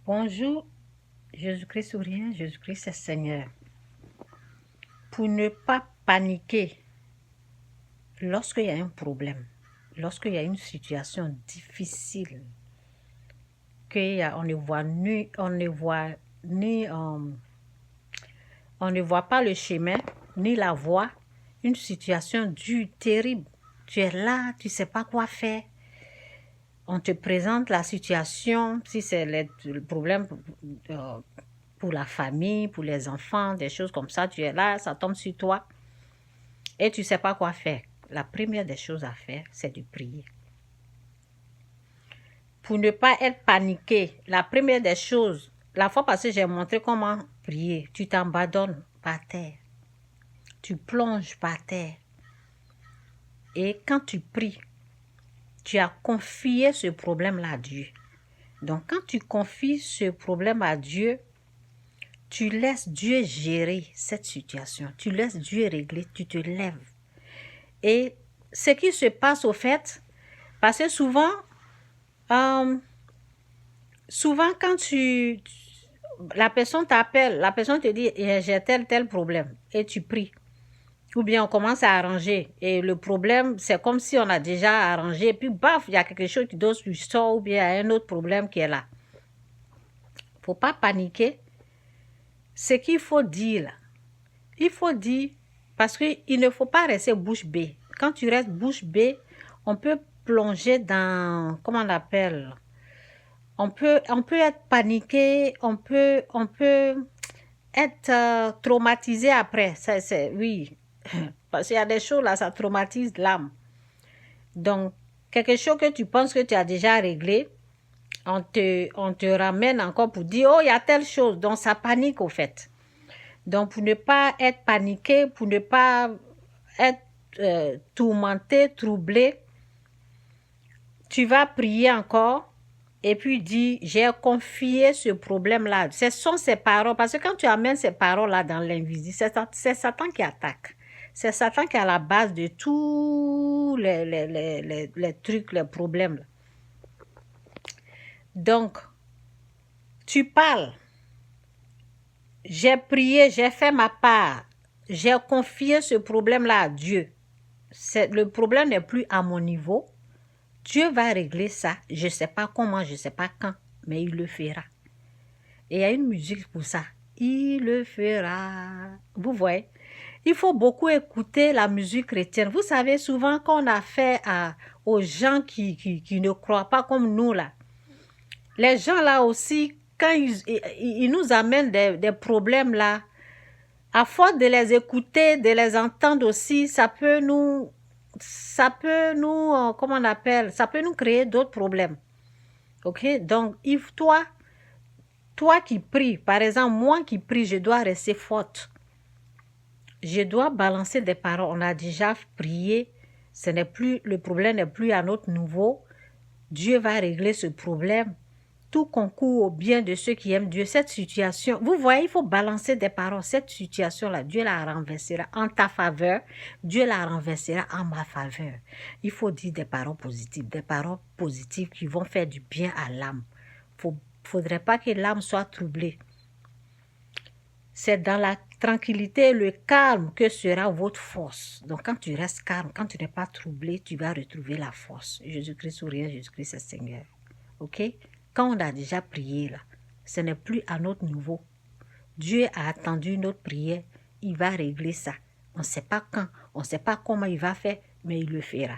Bonjour, Jésus-Christ souriant, Jésus-Christ est Seigneur. Pour ne pas paniquer lorsqu'il y a un problème, lorsqu'il y a une situation difficile, on ne voit on ne voit pas le chemin ni la voie, une situation dure, terrible. Tu es là, tu ne sais pas quoi faire. On te présente la situation, si c'est le problème pour la famille, pour les enfants, des choses comme ça, tu es là, ça tombe sur toi et tu ne sais pas quoi faire. La première des choses à faire, c'est de prier. Pour ne pas être paniqué, la première des choses, la fois passée, j'ai montré comment prier. Tu t'abandonnes par terre, tu plonges par terre et quand tu pries, tu as confié ce problème-là à Dieu. Donc, quand tu confies ce problème à Dieu, tu laisses Dieu gérer cette situation. Tu laisses Dieu régler, tu te lèves. Et ce qui se passe au fait, parce que souvent quand la personne t'appelle, la personne te dit j'ai tel problème et tu pries. Ou bien on commence à arranger et le problème, c'est comme si on a déjà arrangé et puis baf, il y a quelque chose qui sort ou bien il y a un autre problème qui est là. Il ne faut pas paniquer. Ce qu'il faut dire là, il faut dire, parce qu'il ne faut pas rester bouche bée. Quand tu restes bouche bée, on peut plonger dans, comment on appelle, on peut être paniqué, on peut être traumatisé après. Oui, parce qu'il y a des choses là, ça traumatise l'âme. Donc, quelque chose que tu penses que tu as déjà réglé, on te ramène encore pour dire, oh, il y a telle chose. Donc, ça panique au fait. Donc, pour ne pas être paniqué, pour ne pas être tourmenté, troublé, tu vas prier encore et puis dire, j'ai confié ce problème-là. Ce sont ces paroles, parce que quand tu amènes ces paroles-là dans l'invisible, c'est Satan qui attaque. C'est Satan qui est à la base de tous les trucs, les problèmes. Donc, tu parles. J'ai prié, j'ai fait ma part. J'ai confié ce problème-là à Dieu. Le problème n'est plus à mon niveau. Dieu va régler ça. Je ne sais pas comment, je ne sais pas quand, mais il le fera. Et il y a une musique pour ça. Il le fera. Vous voyez? Il faut beaucoup écouter la musique chrétienne. Vous savez, souvent, quand on a affaire aux gens qui ne croient pas comme nous, là, les gens là aussi, quand ils nous amènent des problèmes là, à force de les écouter, de les entendre aussi, ça peut nous, comment on appelle, ça peut nous créer d'autres problèmes. Ok? Donc, toi qui pries, par exemple, moi qui prie, je dois rester forte. Je dois balancer des paroles. On a déjà prié. Le problème n'est plus à notre niveau. Dieu va régler ce problème. Tout concourt au bien de ceux qui aiment Dieu. Cette situation, vous voyez, il faut balancer des paroles. Cette situation-là, Dieu la renversera en ta faveur. Dieu la renversera en ma faveur. Il faut dire des paroles positives qui vont faire du bien à l'âme. Il ne faudrait pas que l'âme soit troublée. C'est dans la tranquillité et le calme que sera votre force. Donc, quand tu restes calme, quand tu n'es pas troublé, tu vas retrouver la force. Jésus-Christ souriant, Jésus-Christ est Seigneur. Ok? Quand on a déjà prié, là, ce n'est plus à notre niveau. Dieu a attendu notre prière. Il va régler ça. On ne sait pas quand, on ne sait pas comment il va faire, mais il le fera.